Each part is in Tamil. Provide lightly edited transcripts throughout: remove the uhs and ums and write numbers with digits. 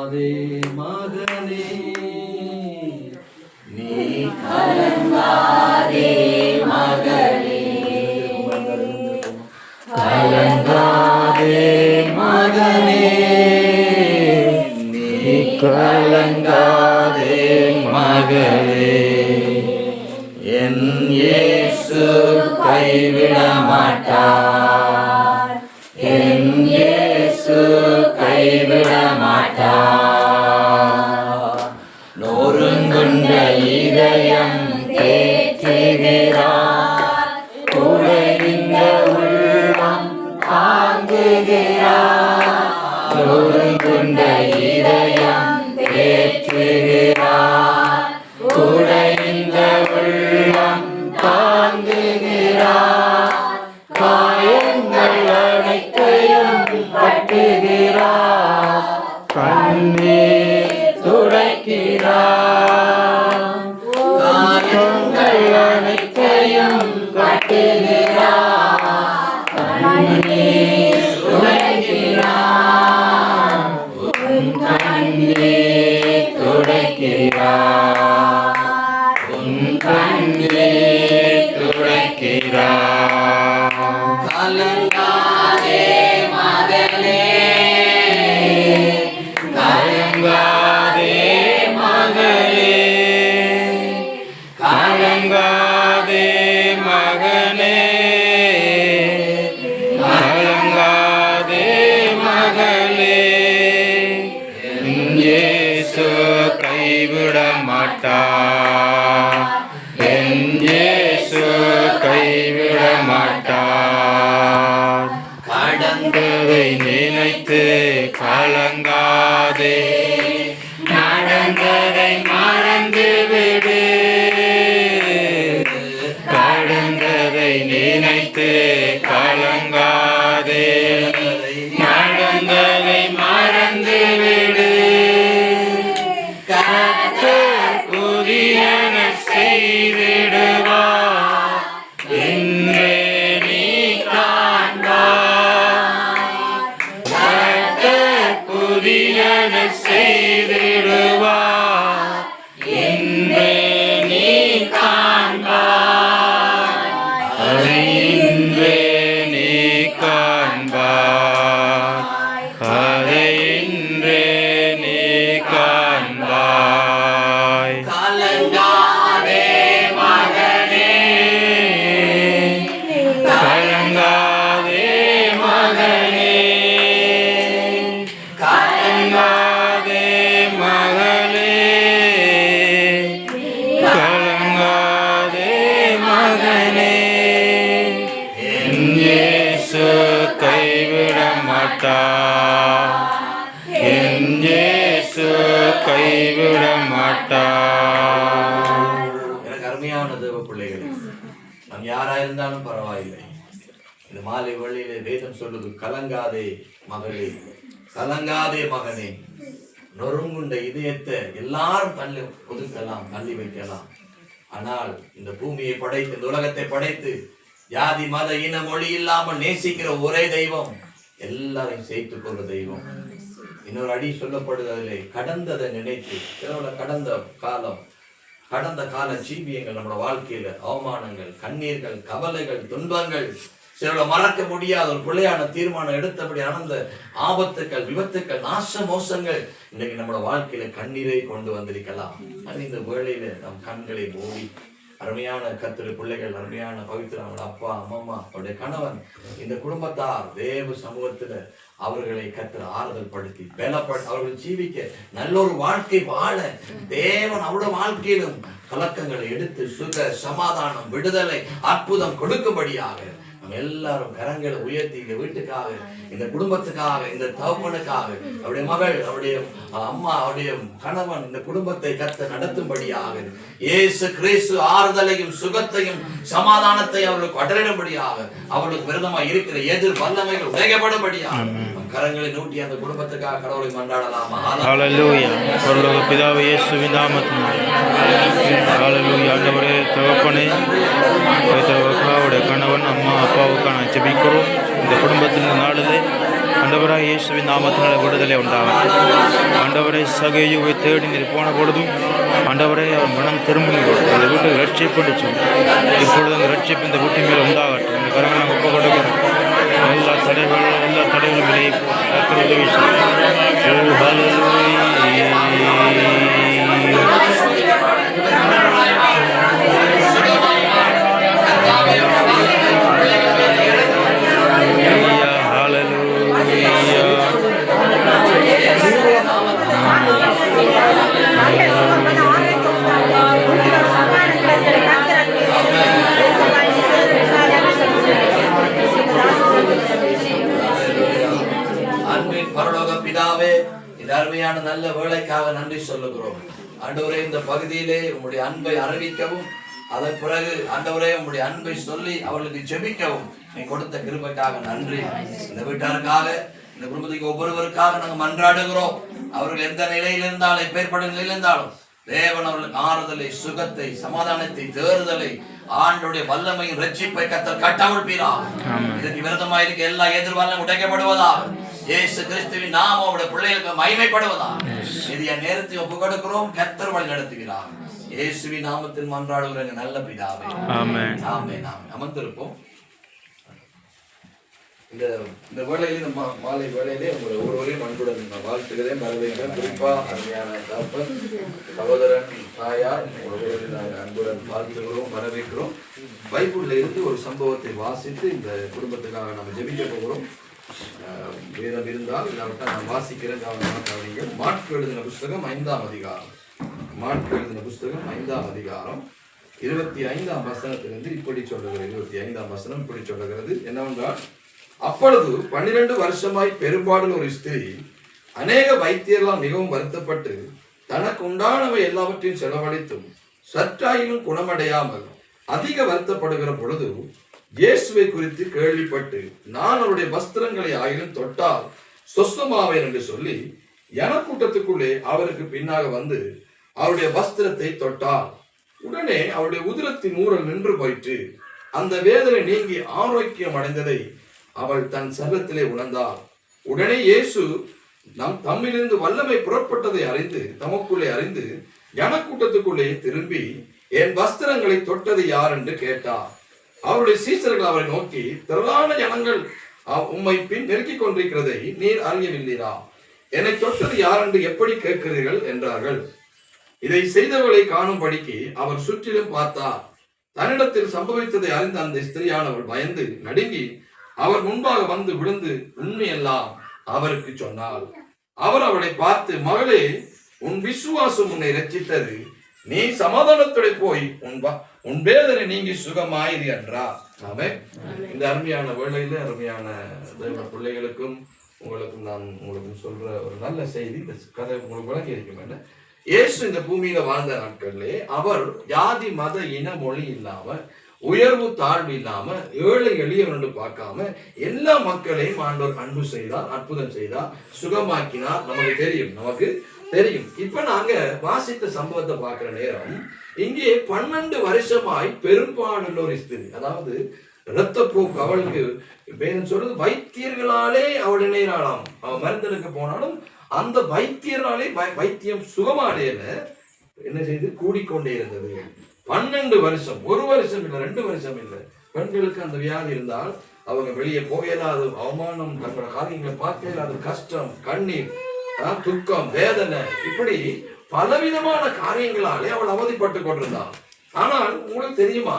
கலங்காதே மகனே, நீ கலங்காதே மகனே, கலங்காதே மகனே, நீ கலங்காதே மகளே. என் இயேசு கைவிட மாட்டார், என் இயேசு கைவிட மாட்டார். நொறுங்குண்ட இதயம் தேற்றுகிறார், உடைந்த உள்ளம் தாங்குகிறார். நொறுங்குண்ட இதயம் தேற்றுகிறார், உடைந்த உள்ளம் தாங்குகிறார். காயங்கள் அனைத்தையும் கட்டுகிறார், கண்ணீர் துடைக்கிறார். காயங்கள் அனைத்தையும் கட்டுகிறார், கண்ணீர் துடைக்கிறார். உன் கண்ணீர் துடைக்கிறார், உன் கண்ணீர் துடைக்கிறார். கலங்காதே மகளே, கலங்காதே மகளே, கலங்காதே மகனே, கலங்காதே மகளே. என் இயேசு கைவிட மாட்டார், என் இயேசு கைவிட மாட்டார். கடந்ததை நினைத்து கலங்காதே, நடந்ததை மறந்துவிடு. கடந்ததை நினைத்து கலங்காதே, நடந்ததை மறந்துவிடு. கர்த்தர் புதியன செய்திடுவார், இன்றே நீ காண்பாய். கர்த்தர் புதியன செய்திடுவார், இன்றே நீ காண்பாய். அதை இன்றே நீ காண்பாய், அதை இன்றே நீ காண்பாய். கலங்காதே மகனே, கலங்காதே மகனே, கலங்காதே மகளே, கலங்காதே மகனே. என் இயேசு கைவிட மாட்டார், என் இயேசு கைவிட மாட்டார். எனக்கு அருமையான தேவ பிள்ளைகளே, நாம் யாராயிருந்தாலும் பரவாயில்லை, இந்த மாலை வழியிலே வேதம் சொல்லுது, கலங்காதே மகளே, கலங்காதே மகனே. நொறுங்குண்ட இதயத்தை எல்லாரும் தள்ளி ஒதுக்கலாம், தள்ளி வைக்கலாம். ஆனால் இந்த பூமியை படைத்து, இந்த உலகத்தை படைத்து, ஜாதி மத இன மொழி இல்லாமல் நேசிக்கிற ஒரே தெய்வம், எல்லாரையும் சேர்த்துக் கொள்ற தெய்வம். இன்னொரு அடி சொல்லப்படுது, அதிலே கடந்ததை நினைத்து, கடந்த கால ஜீவியங்கள், நம்மளோட வாழ்க்கையில அவமானங்கள், கண்ணீர்கள், கவலைகள், துன்பங்கள், சில மறக்க முடியாத ஒரு பிள்ளையான தீர்மானம் எடுத்தபடி அனந்த ஆபத்துக்கள், விபத்துக்கள், நாச மோசங்கள் இன்னைக்கு நம்மளோட வாழ்க்கையில கண்ணீரை கொண்டு வந்திருக்கலாம். இந்த வேளையில நம் கண்களை மூடி, அருமையான கர்த்தருடைய பிள்ளைகள், அருமையான பவித்திர அப்பா அம்மா, அவருடைய கணவன், இந்த குடும்பத்தார் தேவ சமூகத்துல அவர்களை கர்த்தர் ஆறுதல் படுத்தி பலப்படுத்தி அவர்கள் ஜீவிக்க நல்லொரு வாழ்க்கை வாழ தேவன் அவருடைய வாழ்க்கையிலும் கலக்கங்களை எடுத்து சுக சமாதானம், விடுதலை, அற்புதம் கொடுக்கும்படியாக எல்லாரும் கரங்களை உயர்த்தி இந்த வீட்டுக்காக, இந்த குடும்பத்துக்காக, இந்த தகப்பனுக்காக, அவருடைய மகள், அவருடைய அம்மா, அவருடைய கணவன், இந்த குடும்பத்தை கர்த்தர் நடத்தும்படியாக இயேசு கிறிஸ்து ஆறுதலையும் சுகத்தையும் சமாதானத்தை அவர்களுக்கு அடரிடும்படியாக, அவர்களுக்கு விரதமாக இருக்கிற எதிர் வல்லமைகள் உடைக்கப்படும்படியாக கரங்களை நூட்டி அந்த குடும்பத்துக்காக கடவுளை மன்றாடலாமா? ஹல்லேலூயா. பரலோக பிதாவே, இயேசுவின் நாமத்தினாலே ஹல்லேலூயா. ஆண்டவரே, தகப்பனே, அவருடைய கணவன், அம்மா, அப்பாவுக்காக நான் ஜெபிக்கிறோம். இந்த குடும்பத்தின் நாளிலே ஆண்டவராய் இயேசுவின் நாமத்தினால் விடுதலை உண்டாகட்டும். ஆண்டவரை சகேயுவை தேடி நீர் போன பொழுதும் ஆண்டவரை அவர் மனம் திரும்பும் பொழுது அந்த வீட்டுக்கு ரட்சிப்பிடிச்சோம். இப்பொழுது அந்த ரட்சிப்பு இந்த வீட்டு மேலே உண்டாகட்டும். இந்த கரங்களை நாங்கள் ஒப்பு கொடுக்கிறோம். எல்லா தடைகளும் விலையை கர்த்தர் உதவி அன்பின் பரலோக பிதாவே, இந்த அருமையான நல்ல வேலைக்காக நன்றி சொல்லுகிறோம். ஆண்டவரே, இந்த பகுதியிலே உம்முடைய அன்பை அறிவிக்கவும் அதன் பிறகு ஆண்டவரே உம்முடைய அன்பை சொல்லி அவர்களுக்கு ஜெபிக்கவும் நீ கொடுத்த கிருபைக்காக நன்றி. இந்த வீட்டாருக்காக, இந்த குடும்பத்துக்கு ஒவ்வொருவருக்காக நாங்கள் மன்றாடுகிறோம். அவர்கள் எந்த நிலையில் இருந்தாலும், எப்பேற்பட்ட நிலையில் இருந்தாலும் தேவன் அவர்களுக்கு ஆறுதலை, சுகத்தை, சமாதானத்தை, தேறுதலை, ஆண்டுடைய வல்லமையின் ரட்சிப்பை கர்த்தர் கட்டவிழ்ப்பீராக. இதற்கு விரதமாக இருக்க எல்லா எதிர்வாலும் உடைக்கப்படுவதாக. இயேசு கிறிஸ்துவின் நாமம் அவருடைய பிள்ளைகளுக்கு மகிமைப்படுவதாக. இது என் நேரத்தை ஒப்புக் கொடுக்கிறோம். கர்த்தர் வழி நடத்துகிறார். இயேசுவின் நாமத்தில் மன்றாடுகிற நல்ல பிதாவே, ஆமென். ஆமென். அமர்ந்திருப்போம். இந்த வேளையிலே, இந்த மாலை வேளையிலே உங்களை ஒவ்வொருவரையும் அன்புடன் வாழ்த்துகிறேன், வரவேற்கிறேன். குறிப்பா அருமையான தகப்பன், சகோதரன், தாயார் ஒவ்வொருவரையும் நாங்கள் அன்புடன் வாழ்த்துகிறோம், வரவேற்கிறோம். பைபிள்ல இருந்து ஒரு சம்பவத்தை வாசித்து இந்த குடும்பத்துக்காக நம்ம ஜெபிக்க போகிறோம். வேதம் இருந்தால் இல்லாவிட்டால் நான் வாசிக்கிறேன். கவனிங்கள். மாற்கு எழுதின புஸ்தகம் 5ஆம் அதிகாரம். மாற்கு எழுதின புஸ்தகம் 5ஆம் அதிகாரம் 25ஆம் வசனத்திலிருந்து இப்படி சொல்லுகிறது. 25ஆம் வசனம் இப்படி சொல்லுகிறது என்னவென்றால், அப்பொழுது 12 வருஷமாய் பெரும்பாலும் ஒரு ஸ்திரீ அநேக வைத்தியர்களால் மிகவும் வருத்தப்பட்டு தனக்கு உண்டானவை எல்லாவற்றையும் செலவழித்தும் சற்றாயினும் குணமடையாமல் அதிக வருத்தப்படுகிற பொழுது இயேசுவை குறித்து கேள்விப்பட்டு, நான் அவருடைய வஸ்திரங்களை ஆயினும் தொட்டால் சொஸ்தமாவேன் என்று சொல்லி ஜனக்கூட்டத்துக்குள்ளே அவருக்கு பின்னாக வந்து அவருடைய வஸ்திரத்தை தொட்டார். உடனே அவருடைய உதிரத்தின் ஊரல் நின்று போயிற்று. அந்த வேதனை நீங்கி ஆரோக்கியம் அடைந்ததை அவள் தன் சர்வத்திலே உணர்ந்தாள். உடனே இயேசு தம்மிலிருந்து வல்லமை புறப்பட்டதை அறிந்து தமக்குள்ளே அறிந்து ஜனக்கூட்டத்துக்குள்ளே திரும்பி, என் வஸ்திரங்களை தொட்டது யார் என்று கேட்டார். அவருடைய சீசர்கள் அவரை நோக்கி, திரளான ஜனங்கள் உம்மை பின் நெருக்கிக் கொண்டிருக்கிறதை நீர் அறியவில்லையா? என்னை தொட்டது யார் என்று எப்படி கேட்கிறீர்கள் என்றார்கள். இதை செய்தவர்களை காணும்படிக்கு அவர் சுற்றிலும் பார்த்தார். தன்னிடத்தில் சம்பவித்ததை அறிந்த அந்த ஸ்திரியானவள் பயந்து நடுங்கி அவர் முன்பாக வந்து விழுந்து உண்மையெல்லாம் அவருக்கு சொன்னாள். அவர் அவளை பார்த்து, மகளே, உன் விசுவாசம் உன்னை ரட்சித்தது. நீ சமாதானத்துடைய போய் உன் வேதனை நீங்கி சுகமாயிரு என்றார். ஆமென். இந்த அருமையான வேளையில அருமையான பிள்ளைகளுக்கும் உங்களுக்கும் சொல்ற ஒரு நல்ல செய்தி. இந்த கதை உங்களுக்கு விளங்கி இருக்கும். இயேசு இந்த பூமியில வாழ்ந்த நாட்களிலே அவர் ஜாதி, மத, இன, மொழி இல்லாம, உயர்வு தாழ்வு இல்லாம, ஏழை எளியவன் பார்க்காம எல்லா மக்களையும் ஆண்டவர் அன்பு செய்தார், அற்புதம் செய்தார், சுகமாக்கினார். நமக்கு தெரியும். இப்ப நாங்க வாசித்த சம்பவத்தை பார்க்கிற நேரம், இங்கே 12 வருஷமாய் பெரும்பாலுள்ள ஒரு ஸ்திரீ, அதாவது இரத்தப்போக்கு, அவளுக்கு வேணும் சொல்றது வைத்தியர்களாலே அவள் இணையலாம். அவள் மருந்தெடுக்க போனாலும் அந்த வைத்தியர்களாலே வைத்தியம் சுகமாடையில என்ன செய்து கூடிக்கொண்டே இருந்தது. 12 வருஷம், 1 வருஷம் இல்லை, 2 வருஷம் இல்லை. பெண்களுக்கு அந்த வியாதி இருந்தால் அவங்க வெளியே போகலாது, அவமானம், தங்களோட காரியங்களை பார்க்கலாது, கஷ்டம், கண்ணீர், துக்கம், வேதனை, இப்படி பலவிதமான காரியங்களாலே அவள் அவதிப்பட்டு கொண்டிருந்தாள். ஆனால் உங்களுக்கு தெரியுமா,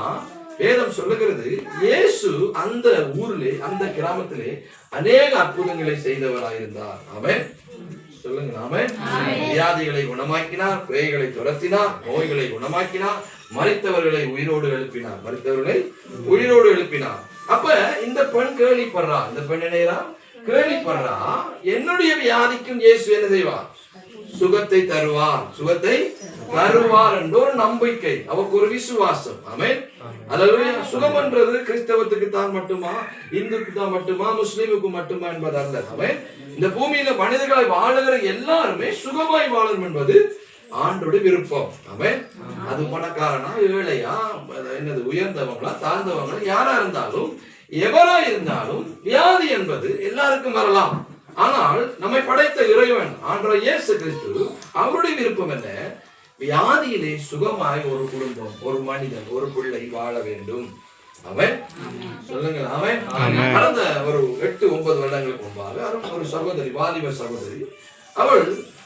வேதம் சொல்லுகிறது, இயேசு அந்த ஊரிலே, அந்த கிராமத்திலே அநேக அற்புதங்களை செய்தவராயிருந்தார். ஆமென். சொல்லுங்க. ஆமென். வியாதிகளை குணமாக்கினார், பேய்களை துரத்தினார், நோய்களை குணமாக்கினார், மரித்தவர்களை உயிரோடு எழுப்பினார். அப்ப இந்த பெண் கேள்விப்படுறா, இந்த பெண் நினைறா, கேள்விப்படுறா, என்னுடைய வியாதிக்கும் இயேசு என்ன செய்வார்? சுகத்தை தருவார் என்ற ஒரு நம்பிக்கை, அவருக்கு ஒரு விசுவாசம். ஆமென். அதாவது சுகம் என்றது கிறிஸ்தவத்துக்கு தான் மட்டுமா, இந்துக்கு தான் மட்டுமா, முஸ்லிமுக்கு மட்டுமா என்பது அல்ல. ஆமென். இந்த பூமியில மனிதர்களை வாழுகிற எல்லாருமே சுகமாய் வாழும் என்பது ஆண்டோட விருப்பம். ஆமென். அது பணக்காரனா, ஏழையா, என்னது உயர்ந்தவங்களா, தாழ்ந்தவங்களா, யாரா இருந்தாலும், எவரா இருந்தாலும் வியாதி என்பது எல்லாருக்கும் வரலாம். ஆனால் நம்மை படைத்த இறைவன் ஆண்டவர் இயேசு கிறிஸ்து அவருடைய விருப்பம் என்ன? வியாதியிலே சுகமாய் ஒரு குடும்பம், ஒரு மனிதன், ஒரு பிள்ளை வாழ வேண்டும். அவன் சொல்லுங்க, அவன் கடந்த ஒரு 8-9 வருடங்களுக்கு முன்பாக ஒரு சகோதரி, வாலிப சகோதரி,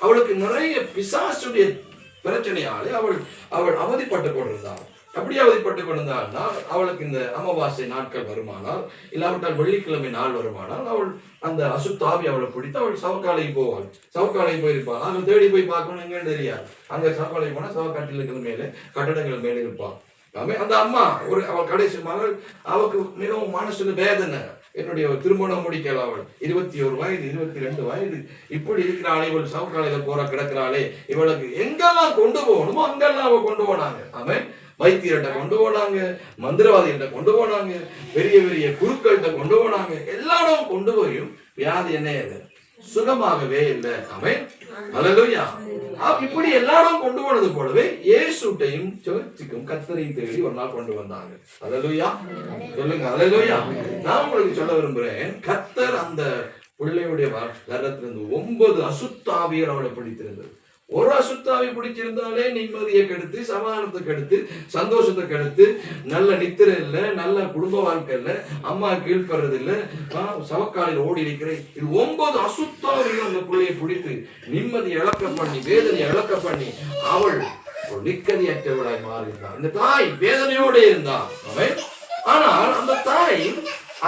அவளுக்கு நிறைய பிசாசுடைய பிரச்சனையாலே அவள் அவதிப்பட்டு கொண்டிருந்தாள். அப்படி அவதிப்பட்டு கொண்டிருந்தாள்னா அவளுக்கு இந்த அமாவாசை நாட்கள் வருமானால், இல்லாவிட்டால் வெள்ளிக்கிழமை நாள் வருமானால், அவள் அந்த அசுத்தாவி அவளை பிடித்து அவள் சவக்காலை போவாள். சவக்காலை போயிருப்பாள். அவள் தேடி போய் பார்க்கணும், எங்கன்னு தெரியாது. அங்க சவக்காலை போனா சவக்காட்டில் இருக்கிற மேலே கட்டடங்கள் மேலே இருப்பாள். அந்த அம்மா அவள் கடைசி மகள், அவளுக்கு மிகவும் மனசுல வேதனை. என்னுடைய திருமணம் முடிக்கல, அவள் 21 வயது 22 வயது இப்படி இருக்கிறாளே, இவள் சவக்காலையில போற கிடக்கிறாளே, இவளுக்கு எங்கெல்லாம் கொண்டு போகணுமோ அங்கெல்லாம் அவள் கொண்டு போனாங்க. அவன் வைத்தியர்கிட்ட கொண்டு போனாங்க, மந்திரவாதிகிட்ட கொண்டு போனாங்க, பெரிய பெரிய குருக்கள்கிட்ட கொண்டு போனாங்க. எல்லாரும் கொண்டு போயும் வியாதி என்ன சுகமாகவே இல்லை. அவன் அல்லேலூயா. இப்படி எல்லாரும் கொண்டு போனது போலவே இயேசுட்டையும் சர்ச்சுக்கும் கர்த்தரையும் தேடி ஒரு நாள் கொண்டு வந்தாங்க. அல்லேலூயா சொல்லுங்க, அல்லேலூயா. நான் உங்களுக்கு சொல்ல விரும்புறேன், கர்த்தர் அந்த பிள்ளையுடைய கரத்திலிருந்து 9 அசுத்தாவியர் அவளை பிடித்திருந்தது. ஒரு அசுத்தாவி பிடிச்சிருந்தாலே நிம்மதியை கெடுத்து, சமாதானத்தை கெடுத்து, சந்தோஷத்தை கெடுத்து, நல்ல நித்திரை இல்ல, நல்ல குடும்ப வாழ்க்கை இல்ல, அம்மா கீழ்ப்படுறது இல்ல, சவக்காலையில் ஓடி இருக்கிறேன். இது 9 அசுத்தாவிகள் அந்த பிள்ளையை பிடித்து நிம்மதி இழக்க பண்ணி, வேதனை இழக்க பண்ணி, அவள் நிக்கதியற்றவளாய் மாறியிருந்தாள். இந்த தாய் வேதனையோட இருந்தாள். அவன் ஆனால் அந்த தாய்,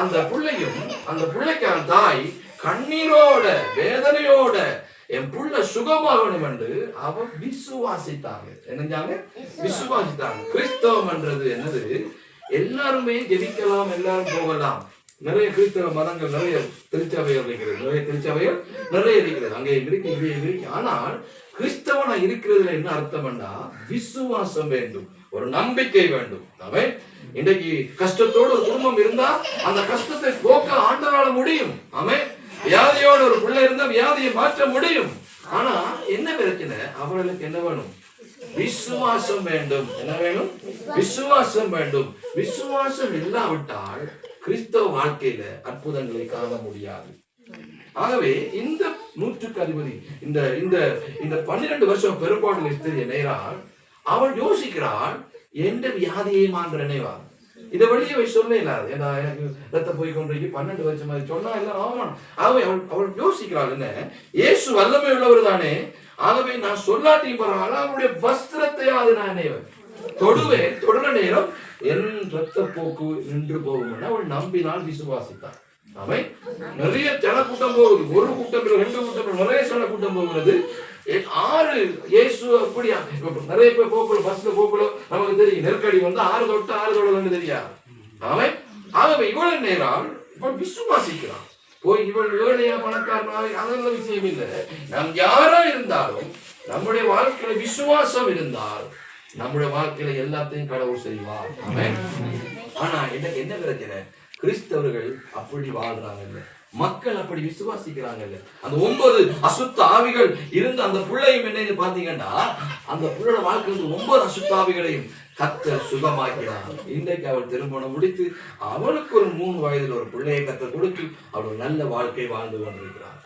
அந்த பிள்ளையும், அந்த பிள்ளைக்கான தாய் கண்ணீரோட வேதனையோட என் புள்ள சுகமாகணும் என்று அவ விசுவாசித்தாங்க. என்னஞ்சாங்க? விசுவாசித்தாங்க. கிறிஸ்தவம் என்றது என்னது? எல்லாருமே ஜெபிக்கலாம், எல்லாரும் போகலாம். நிறைய கிறிஸ்தவ மதங்கள், நிறைய திருச்சபைகள் இருக்கிறது, நிறைய திருச்சபைகள் நிறைய இருக்கிறது, அங்கே இருக்கு, இங்கே இருக்கு. ஆனால் கிறிஸ்தவனா இருக்கிறதுல என்ன அர்த்தம் என்றா, விசுவாசம் வேண்டும், ஒரு நம்பிக்கை வேண்டும். அவன் இன்றைக்கு கஷ்டத்தோடு ஒரு குடும்பம் இருந்தா அந்த கஷ்டத்தை போக்க ஆண்டவரால முடியும். அவன் வியாதியோட ஒரு பிள்ளை இருந்தா வியாதியை மாற்ற முடியும். ஆனா என்ன பிரச்சனை? அவர்களுக்கு என்ன வேணும்? விசுவாசம் வேண்டும். என்ன வேணும்? விசுவாசம் வேண்டும். விசுவாசம் இல்லாவிட்டால் கிறிஸ்தவ வாழ்க்கையில அற்புதங்களை காண முடியாது. ஆகவே இந்த 100க்கு அதிபதி, இந்த 12 வருஷம் பெரும்பாடு ஸ்திரியை நேரால் அவள் யோசிக்கிறாள், எந்த வியாதியை மாற்ற நினைவா. இதை வெளியே போய் சொல்ல இல்லாது. ஏன்னா எனக்கு ரத்த போய் கொண்டு 12 வருஷம் மாதிரி சொன்னா எல்லாம் ஆமாம். ஆகவே அவள் யோசிக்கிறாள், என்ன இயேசு வல்லமை உள்ளவர் தானே, ஆகவே நான் சொல்லாட்டி பரவாயில்ல, அவருடைய வஸ்திரத்தையாவது நான் நினைவேன், தொடுவேன், தொடர நேரம் என் ரத்த போக்கு நின்று போகும். அவள் நம்பினால் விசுவாசித்தாள். அவை நிறைய ஜனக்கூட்டம் போகுது, ஒரு கூட்டம் 2 கூட்டம், நிறைய ஜனக்கூட்டம் போகிறது. 6 இயேசு அப்படியா நிறைய பேர் போக்குள்ள, பஸ்ல போக்குள்ள நமக்கு தெரியும், நெருக்கடி வந்து 6 தொட்டு 6 தொடர்ந்து தெரியாது. அவன் ஆகவே இவள் நேரால் இவள் விசுவாசிக்கிறான். போய் இவள் ஏழையா பணக்காரனாக அதெல்லாம் விஷயம் இல்லை. நாம் யாரா இருந்தாலும் நம்முடைய வாழ்க்கையில விசுவாசம் இருந்தால் நம்முடைய வாழ்க்கையில எல்லாத்தையும் கடவுள் செய்வார். அவன் ஆனா எனக்கு என்ன பிரச்சனை? கிறிஸ்தவர்கள் அப்படி வாழ்றாங்க, மக்கள் அப்படி விசுவாசிக்கிறாங்க. அந்த 9 அசுத்த ஆவிகள் இருந்த அந்த பிள்ளையும் என்னன்னு பாத்தீங்கன்னா, அந்த பிள்ளையோட வாழ்க்கை 9 அசுத்த ஆவிகளையும் கர்த்தர் சுகமாக்கிறார். இன்றைக்கு அவள் திருமணம் முடித்து அவளுக்கு ஒரு 3 வயதுல ஒரு பிள்ளையை கர்த்தர் கொடுத்து அவள் நல்ல வாழ்க்கை வாழ்ந்து கொண்டிருக்கிறார்.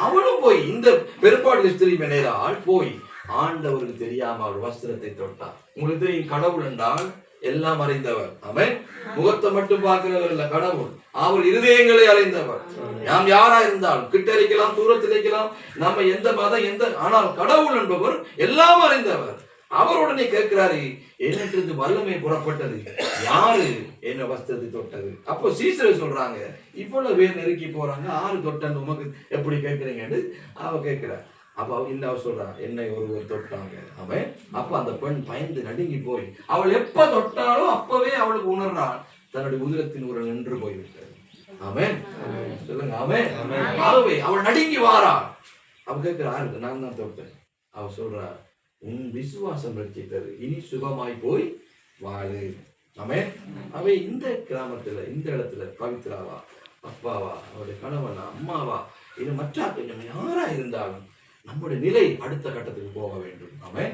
அவளும் போய் இந்த பெரும்பாடு ஸ்திரீ நேரால் போய் ஆண்டவருக்கு தெரியாம அவள் வஸ்திரத்தை தொட்டார். உங்களுக்கு தெரியும், கடவுள் என்றால் எல்லாம் அறிந்தவர். அவன் முகத்தை மட்டும் பார்க்கிறவர் இல்ல, கடவுள் அவர் இருதயங்களை அறிந்தவர். நாம் யாரா இருந்தாலும் கிட்ட இருக்கலாம், தூரத்தில் இருக்கலாம், நம்ம எந்த மதம் எந்த, ஆனால் கடவுள் என்பவர் எல்லாம் அறிந்தவர். அவருடனே கேட்கிறாரு, என்னிட்டு வல்லமை புறப்பட்டது, யாரு என்ன வஸ்திரத்தை தொட்டது? அப்போ சீசர் சொல்றாங்க, இவ்வளவு பேர் நெருக்கி போறாங்க, 6 தொட்டன் உமக்கு எப்படி கேட்கிறீங்கன்னு அவ கேட்கிறார். அப்ப அவ சொல்றா, என்னை ஒருவர் தொட்டாங்க. அவன் அப்ப அந்த பெண் பயந்து நடுங்கி போய், அவள் எப்ப தொட்டாலும் அப்பவே அவளுக்கு உணர்றாள் தன்னுடைய உதிரத்தின் ஒரு நின்று போய்விட்டது. அவன் சொல்லுங்க, அவன் ஆகவே அவள் நடுங்கி வாரா. அவ கேட்கிறாரு, நான் தான் தொட்டேன். அவ சொல்றா, உன் விசுவாசம் ரட்சித்தது, இனி சுகமாய் போய் வாழு. அவன் அவை இந்த கிராமத்துல, இந்த இடத்துல பவித்ராவா, அப்பாவா, அவருடைய கணவனா, அம்மாவா, இது மற்ற கொஞ்சம் யாரா இருந்தாலும் நம்முடைய நிலை அடுத்த கட்டத்துக்கு போக வேண்டும். அவன்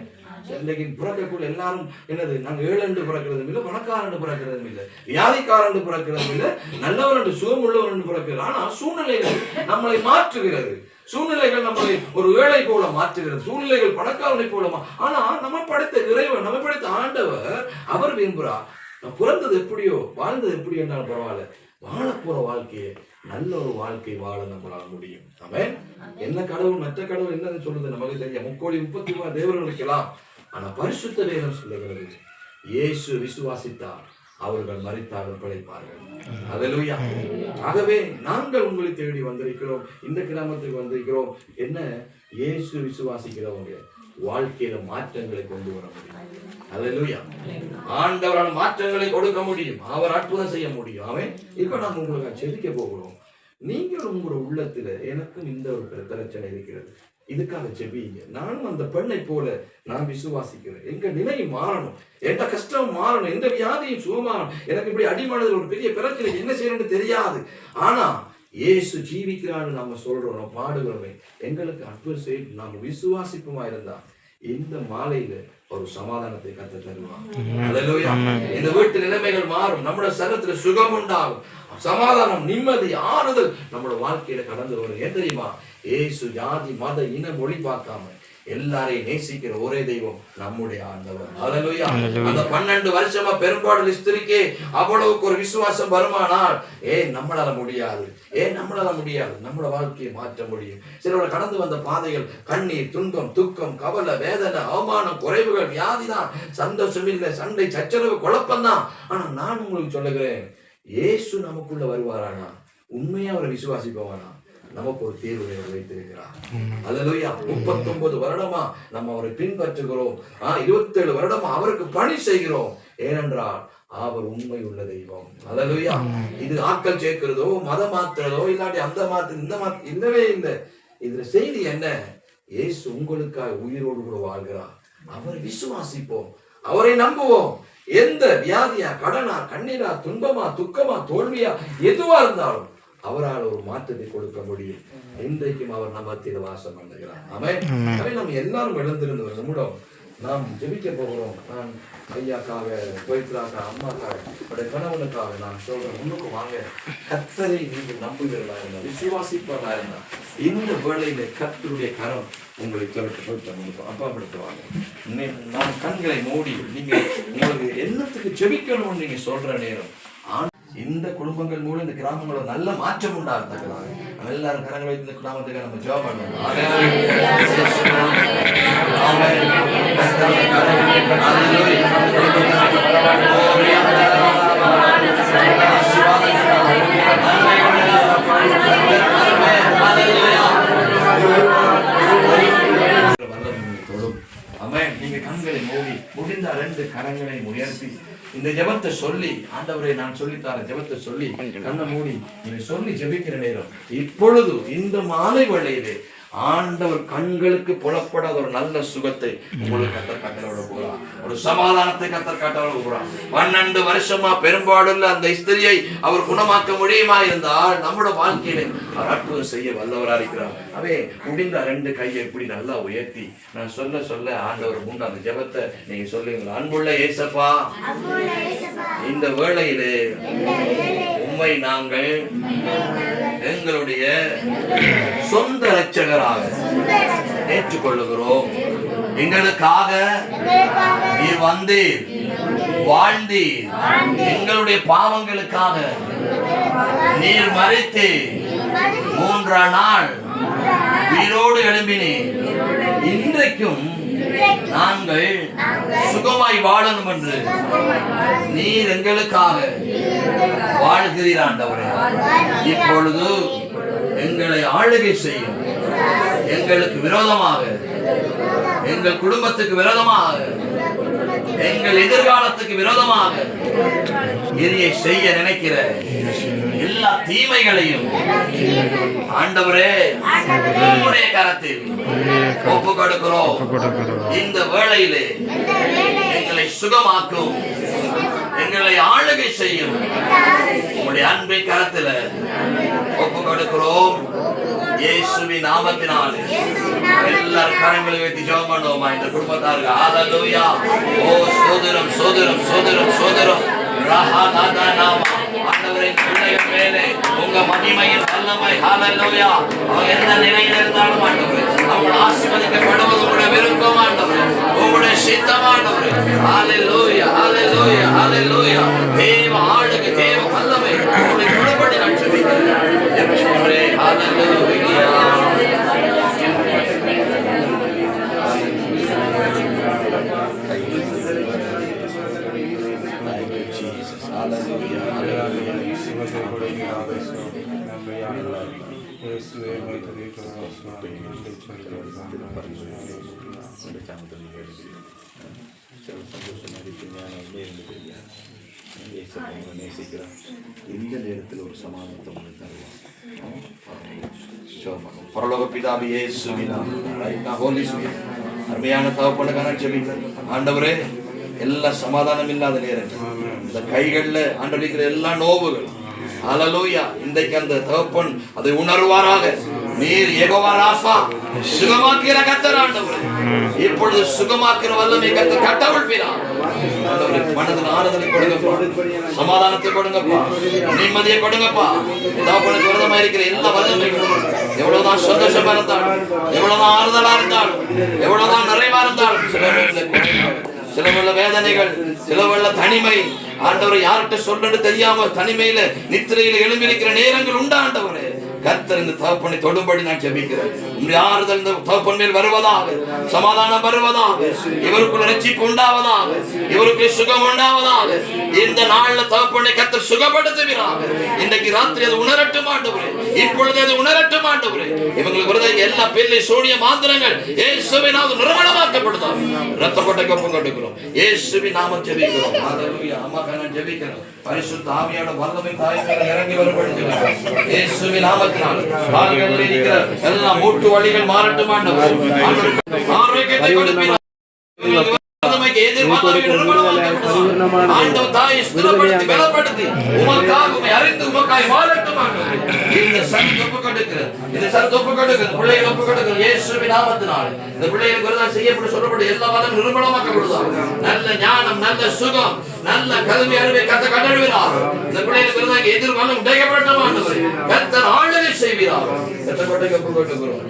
இன்றைக்கு பிறக்கக்குள்ள எல்லாரும் என்னது, நாங்க ஏழு பிறக்கிறதும் இல்லை, பணக்காரன் பிறக்கிறதும் இல்லை, வியாதிக்காரன் பிறக்கிறதும் இல்லை, நல்லவன் சுகம் உள்ளவன் பிறக்கிறது. ஆனா சூழ்நிலைகள் நம்மளை மாற்றுகிறது. சூழ்நிலைகள் நம்மளை ஒரு ஏழை போல மாற்றுகிறது. சூழ்நிலைகள் பணக்காரனை போல ஆனா நம்ம படைத்த இறைவன், நம்ம படைத்த ஆண்டவர், அவர் விரும்புகிறார் நான் பிறந்தது எப்படியோ வாழ்ந்தது எப்படி என்றாலும் பரவாயில்ல, வாழ போற வாழ்க்கையை நல்ல ஒரு வாழ்க்கை வாழ நம்மளால முடியும். ஆமென். என்ன கடவுள் மற்ற கடவுள் என்னன்னு சொல்லுது நமக்கு தெரியும். 30,33 தேவர்கள் இருக்கலாம். ஆனா பரிசுத்த வேதம் சொல்லுகிறது, இயேசு விசுவாசித்தார், அவர்கள் மரித்தார்கள், பிழைப்பார்கள். அல்லேலூயா. ஆகவே நாங்கள் உங்களை தேடி வந்திருக்கிறோம், இந்த கிராமத்துக்கு வந்திருக்கிறோம். என்ன, இயேசு விசுவாசிக்கிறவங்க வாழ்க்கையில மாற்றங்களை கொண்டு வர முடியும். அல்லேலூயா. ஆண்டவரால் மாற்றங்களை கொடுக்க முடியும், அவர் அற்புதம் செய்ய முடியும். அவன் இப்ப நாங்க உங்களுக்கு செதுக்க போகிறோம். நீங்கள் உங்களோட உள்ளத்துல எனக்கும் இந்த ஒரு பிரச்சனை இருக்கிறது, இதுக்காக செபிங்க. நானும் அந்த பெண்ணை போல நான் விசுவாசிக்கிறேன். எங்க நிலை மாறணும், எந்த கஷ்டம் மாறணும், எந்த வியாதியும் சுகமாறணும். எனக்கு இப்படி அடிமனதில் ஒரு பெரிய பிரச்சனை, என்ன செய்யணும்னு தெரியாது. ஆனா இயேசு ஜீவிக்கிறான்னு நம்ம சொல்றோம், நம்ம பாடுகிறோமே, எங்களுக்கு அற்புதம் செய்ய நாம விசுவாசிப்புமா இருந்தா இந்த மாலையில ஒரு சமாதானத்தை கத்த தருவான். அல்லேலூயா. இந்த வீட்டு நிலைமைகள் மாறும், நம்முடைய சரீரத்துல சுகம் உண்டாகும், சமாதானம், நிம்மதி, ஆறுதல் நம்மளோட வாழ்க்கையில கடந்து வரும். ஏன் தெரியுமா, இயேசு ஜாதி மத இன மொழி பார்க்காம எல்லாரையும் நேசிக்கிற ஒரே தெய்வம் நம்முடைய ஆண்டவர். அல்லேலூயா. அந்த 12 வருஷமா பெரும்பாடு ஸ்திரிக்கே அவ்வளவுக்கு ஒரு விசுவாசம் வருமானால் நம்மளால முடியாது, நம்மளால முடியாது, நம்மளோட வாழ்க்கையை மாற்ற முடியும். சிலரோட கடந்து வந்த பாதைகள் கண்ணீர், துன்பம், துக்கம், கவலை, வேதனை, அவமானம், குறைவுகள், வியாதிதான், சந்தோஷம் இல்லை, சண்டை, சச்சரவு, குழப்பம்தான். ஆனா நான் உங்களுக்கு சொல்லுகிறேன், இயேசு நமக்குள்ள வருவாரானா, உண்மையா அவரை விசுவாசிப்பவானா, நமக்கு ஒரு தேர்வு வைத்திருக்கிறார். அல்லேலூயா. 39 வருடமா நம்ம அவரை பின்பற்றுகிறோம், 27 வருடமா அவருக்கு பணி செய்கிறோம். ஏனென்றால் அவர் உண்மை உள்ள தெய்வம். அல்லேலூயா. இது ஆட்கள் சேர்க்கிறதோ, மதம் மாத்துறதோ, இல்லாட்டி அந்த மாத்து இந்த மாத்து இல்லவே இல்லை. இதுல செய்தி என்ன, இயேசு உங்களுக்காக உயிரோடு கூட வாழ்கிறார். அவரை விசுவாசிப்போம், அவரை நம்புவோம். எந்த வியாதியா, கடனா, கண்ணீரா, துன்பமா, துக்கமா, தோல்வியா, எதுவா இருந்தாலும் அவரால் ஒரு மாற்றத்தை கொடுக்க முடியும். இன்றைக்கும் அவர் நம்ம மத்தியில வாசம் பண்ணுகிறார். ஆமென். நம்ம எல்லாரும் எழுந்திருந்த ஒரு நிமிடம் நாம் ஜெபிக்க போகிறோம். நான் ஐயாக்காக, பவித்ராக்கா, அம்மாக்காக, அவருடைய கணவனுக்காக நான் சொல்றேன், முன்னுக்கு வாங்க. கர்த்தரை நீங்கள் நம்புகிறதா இருந்தா, விசுவாசிப்பதா இருந்தா, இந்த வேளையில கர்த்தருடைய கரம் உங்களை சொல்லிட்டு அப்பா படுத்துவாங்க. நான் கண்களை மூடி நீங்க உங்களுக்கு என்னத்துக்கு ஜெபிக்கணும்னு நீங்க சொல்ற நேரம், இந்த குடும்பங்கள் மூலம் இந்த கிராமங்களோட நல்ல மாற்றம் உண்டாகிறதுக்காக நம்ம எல்லாரும் கரங்களை வைத்து இந்த கிராமத்துக்கு நம்ம ஜெபம் பண்ணுவோம். நீங்க கண்களை மூடி முடிந்த 2 கரங்களை உயர்த்தி இந்த ஜெபத்தை சொல்லி, ஆண்டவரே நான் சொல்லித்தார ஜெபத்தை சொல்லி கண்ணை மூடி நீங்க சொல்லி ஜெபிக்கிற நேரம், இப்பொழுது இந்த மாலை வேளையிலே ஆண்டவர் கண்களுக்கு புலப்படாத ஒரு நல்ல சுகத்தை உங்களுக்கு கத்தர் காட்ட போறார், ஒரு சமாதானத்தை கத்தர் காட்ட போறார். 12 வருஷமா பெரும்பாடுள்ள அந்த ஸ்திரியை அவர் குணமாக்க முடியுமா இருந்தால் நம்மளோட வாழ்க்கையில அவர் அற்புதம் செய்ய வல்லவரா இருக்கிறார். அவே முடிந்த 2 கையை இப்படி நல்லா உயர்த்தி நான் சொல்ல சொல்ல ஆண்டவர் முன் அந்த ஜெபத்தை நீங்க சொல்லுங்க. அன்புள்ள இயேசப்பா, இந்த வேளையிலே உம்மை நாங்கள் எங்களுடைய சொந்த இரட்சகராக ஏற்றுக்கொள்ளுகிறோம். எங்களுக்காக நீர் வந்தீர், வாழ்ந்தீர், எங்களுடைய பாவங்களுக்காக நீர் மரித்தீர், 3ஆம் நாள் உயிரோடு எழும்பினீர். இன்றைக்கும் நாங்கள் சுகமாய் வாழணும் என்று நீர் எங்களுக்காக வாழ்கிறீர் ஆண்டவரே. இப்பொழுது எங்களை ஆளுகை செய்யும், எங்களுக்கு விரோதமாக, எங்கள் குடும்பத்துக்கு விரோதமாக, எங்கள் எதிர்காலத்துக்கு விரோதமாக இதையை செய்ய நினைக்கிற எல்லா தீமைகளையும் ஆண்டவரே உம்முடைய கரத்தில் ஒப்பு கொடுக்கிறோம். இந்த வேளையிலே எங்களை சுகமாக்கும் எங்களை ஆளுகை செய்யும். உங்களுடைய அன்பை கரத்துல ஒப்பு கொடுக்கிறோம். இயேசுவின் நாமத்தினாலே எல்லாரும் கரங்களை வைத்து ஜெபம் பண்ணுவோமா இந்த குடும்பத்தாருக்கு. ஹalleluya. ஓ சோதரம் சோதரம் சோதரம் சோதரம் ரஹாநாதா நாம ஆண்டவரே பிள்ளைகள் மேலே உங்க மகிமையின் வல்லமை. ஹalleluya. அவங்க எந்த நிலையில் இருந்தாலும் ஆண்டவரே அவங்க ஆசீர்வதிக்கப்படுவது உங்களுடைய விருப்பம் ஆண்டவரே, உங்களுடைய சித்தம் ஆண்டவரே. ஹalleluya ஹalleluya ஹalleluya. தேவ ஆளுகை தேவ வல்லமை உங்களுடைய குணப்படி நான் ஜெபிக்கிறேன். ஜெபிக்கிறே. ஹalleluya. இந்த நேரத்தில் ஒரு சமாதானத்தை உங்களுக்கு தருவோம். பரலோக பிதாவே இயேசுவின் நாமத்தில் ஹோலி ஸ்பிரிட் அருமையான தகப்பனுக்கான ஜெபிக்கிறேன் ஆண்டவரே. எல்லா சமாதானம் இல்லாத நேரங்கள் இந்த கைகள்ல ஆண்டவருக்கிற எல்லா நோவுகள் ஹalleluya. இன்றைக்கு அந்த தகப்பன் அதை உணர்வாராக. நீர் யெகோவா ராஃபா சுகமாக்குகிற கர்த்தர் ஆண்டவரே. இப்பொழுது சுகமாக்குகிற வல்லமை கர்த்தர் கட்டவிழ்கிறார் ஆண்டவரே. மனதின் ஆறுதலை கொடுங்கப்பா, சமாதானத்தை கொடுங்கப்பா, நிம்மதியை கொடுங்கப்பா. தகப்பனுக்கு விரோதமா இருக்கிற எல்லா வல்லமைகளும் எவ்வளவுதான் சந்தோஷமா இருந்தாலும், எவ்வளவுதான் ஆறுதலா இருந்தாலும், எவ்வளவுதான் நிறைவா இருந்தாலும், சிலவுள்ள வேதனைகள், சிலவுள்ள தனிமை ஆண்டவரை யார்கிட்ட சொல்றது தெரியாம தனிமையில நித்திரையில எழும்பியிருக்கிற நேரங்கள் உண்டா ஆண்டவரே. கர்த்தர் இந்த தகப்பனை தொடும்படி நான் ஜெபிக்கிறேன். உம்முடைய ஆறுதல் இந்த தகப்பன் மேல் வருவதாக, சமாதானம் வருவதாக, இவருக்குள்ள ரட்சிப்பு உண்டாவதாக, இவருக்கு சுகம் உண்டாவதாக. இந்த நாள்ல தகப்பனை கர்த்தர் சுகப்படுத்துவீராக. இன்றைக்கு ராத்திரி அது உணரட்டும் ஆண்டவரே, இப்பொழுது அது உணரட்டும் ஆண்டவரே. இவங்களுக்கு வருத எல்லா பிள்ளை சூனிய மாந்திரங்கள் இயேசுவின் நாமத்தில் நிர்மூலமாக்கப்படுதாக. இரத்தப்பட்ட ஒப்பு கொடுக்கிறோம். இயேசுவின் நாமத்தில் ஜெபிக்கிறோம். ஹalleluya. அம்மாக்காக நான் ஜெபிக்கிறேன். பரிசுத்த ஆவியான வல்லமை தாய் மேல இறங்கி வரும்படி ஜெபிக்கிறோம். இயேசுவின் நாமத்தினால் கால்களில் இருக்கிற எல்லா மூட்டு வலிகள் மாறட்டும் ஆண்டவரே. ஆரோக்கியத்தை கொடுப்பீராக. ஆண்டவர் தாயை ஸ்திரப்படுத்தி பலப்படுத்தி உமக்காக உம்மை அறிந்து உமக்காய் வாழட்டும் ஆண்டவரே. இந்த சர்வ ஒப்பு கொடுக்கிறேன். இந்த சர்வ ஒப்பு கொடுக்கிறேன். பிள்ளைகள் ஒப்பு கொடுக்கிறேன். இயேசுவின் நாமத்தினால் இந்த பிள்ளைகளுக்கு விரோதமாக செய்யப்பட்டு சொல்லப்பட்ட எல்லா வல்லமையும் நிர்மூலமாக்கப்படுவதாக. நல்ல ஞானம், நல்ல சுகம், நல்ல கல்வி அறிவை கர்த்தர் கட்டளையிடுவீராக. இந்த பிள்ளைகளுக்கு விரோதமாக எதிர் வல்லம் உடைக்கப்படட்டும் ஆண்டவரே. கர்த்தர் ஆளுகை செய்வீராக. கர்த்தர் ஒப்பு கொடுக்கிறோம்.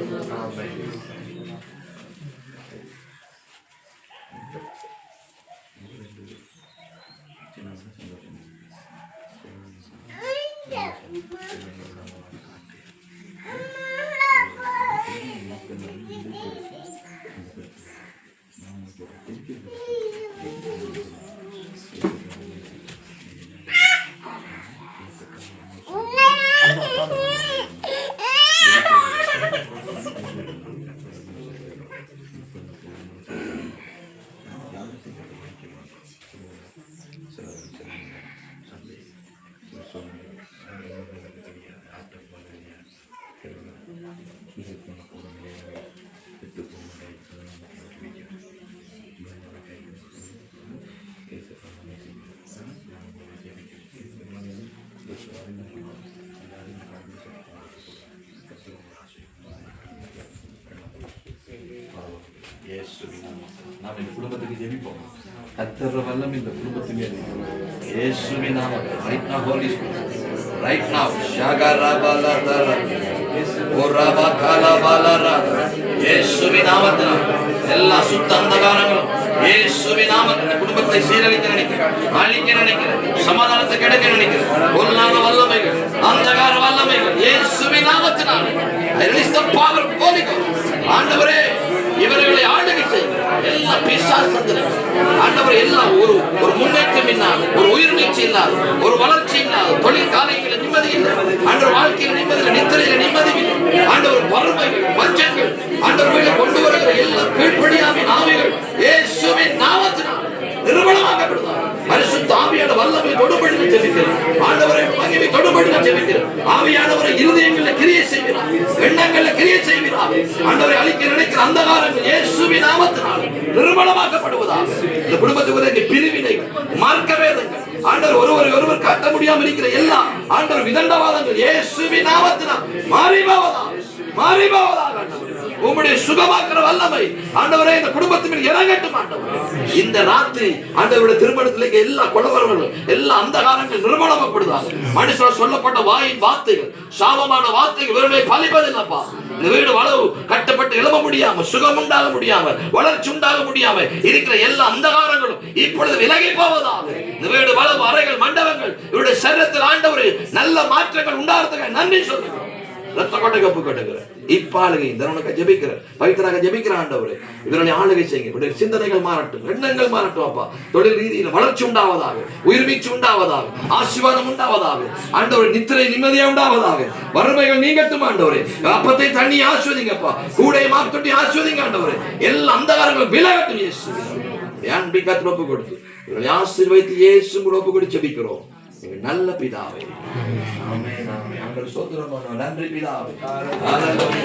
நாம் இந்த குடும்பத்துக்கு ஜெபிப்போம். கர்த்தர் வல்லம் இந்த குடும்பத்தின் மேல் இயேசுவின் நாமத்தில் right now Holi spirit right now ஷகரபலதர ஓரபகலபலர இயேசுவின் நாமத்தில் எல்லா சுத்த அந்தகாரங்களும் இயேசுவின் நாமத்தில் குடும்பத்தை சீரழிக்க நினைக்கிறேன், அழிக்க நினைக்கிறேன், சமாதானத்தை கிடைக்க நினைக்கிறேன். பொல்லாத வல்லமைகள், அந்தகார வல்லமைகள் இயேசுவின் நாமத்தினால் I release the power of Holy Ghost. ஆண்டவரே இவர்களை ஆளுகை செய்யுங்க. எல்லா பிசாசங்களும் ஆண்டவரே எல்லாம் ஒரு முன்னேற்றம் இல்லாத, ஒரு உயிர் நீச்சி இல்லாத, ஒரு வளர்ச்சி இல்லாத, தொழில் காலையில் நிம்மதி இல்லை ஆண்டவர், வாழ்க்கையில் நிம்மதி இல்லை, நித்திரையில் நிம்மதி இல்லை ஆண்டவர், வறுமைகள், பஞ்சங்கள் ஆண்டவர்களை கொண்டு வருகிற எல்லா கீழ்ப்படியாவின் ஆவிகள் இயேசுவின் நாமத்தினால் நிர்மூலமாக்கப்படுவார். பரிசுத்த ஆவியான வல்லமை தொடுபடி ஜெபிக்கிறேன். ஆண்டவரை மகிமை தொடுபடி ஜெபிக்கிறேன். ஆவியானவரை இருதயங்களில் கிரியை செய்கிறார், எண்ணங்களில் கிரியை செய்கிறார். ஆண்டவரை அழிக்க நினைக்கிற அந்தகாரங்கள் இயேசுவின் நாமத்தினால் நிர்மூலமாக்கப்படுவதாக. இந்த குடும்பத்துக்கு பிரிவினைகள், மார்க்க வேதங்கள், முடியாம இருக்கிற எல்லா ஆண்டவர் விதண்டவாதங்கள் இயேசுவின் நாமத்தினால் மாறி போவதாக உம்முடைய சுகமாக்குற வல்லமை ஆண்டவரே இந்த குடும்பத்தின் மேல் இறங்கட்டும் ஆண்டவரே. இந்த ராத்திரி ஆண்டவருடைய திருமணத்தில் எல்லா கொலவரங்களும் எல்லா அந்தகாரங்கள் நிர்மூலமாக்கப்படுவாங்க. மனுஷர் சொல்லப்பட்ட வாயின் வார்த்தைகள் சாபமான வார்த்தைகள் வெறுமை பலிப்பதில்லப்பா. இந்த வீடு வளவு கட்டப்பட்டு எழுத முடியாம, சுகம் உண்டாக முடியாம, வளர்ச்சி உண்டாக முடியாம இருக்கிற எல்லா அந்தகாரங்களும் இப்பொழுது விலகி போவதாக. இந்த வீடு வளவு அறைகள் மண்டபங்கள் இவருடைய சரீரத்தில் ஆண்டவரே நல்ல மாற்றங்கள் உண்டாகிறதுக்கு நன்றி சொல்லுங்க. ரத்த கொட்டை கப்பு கட்டுகிற இப்ப ஆளுகை இந்த ஜெபிக்கிற பவித்தராக ஜெபிக்கிற ஆண்டவரே இவருடைய ஆளுகை செய்யுங்க. இவருடைய சிந்தனைகள் மாறட்டும், எண்ணங்கள் மாறட்டும் அப்பா. தொழில் ரீதியில் வளர்ச்சி உண்டாவதாக, உயிர்மீச்சு உண்டாவதாக, ஆசீர்வாதம் உண்டாவதாக ஆண்டவரே. நித்திரை நிம்மதியா உண்டாவதாக. வறுமைகள் நீங்கட்டும் ஆண்டவரே. அப்பத்தை தண்ணி ஆஸ்வதிங்கப்பா. கூடையை மாத்தொட்டி ஆஸ்வதிங்க ஆண்டவரே. எல்லா அந்தகாரங்களும் விலகட்டும் இயேசு. அன்பிக்காத்து ஒப்பு கொடுத்து இவர்களை ஆசீர்வதித்து இயேசு கூட ஒப்பு கொடுத்து ஜெபிக்கிறோம் நல்ல பிதாவே. ஆமென் ஆமென். ஆண்டவரே ஸ்தோத்திரம் பண்ணுவோம். நன்றி பிதாவே. ஹalleluya.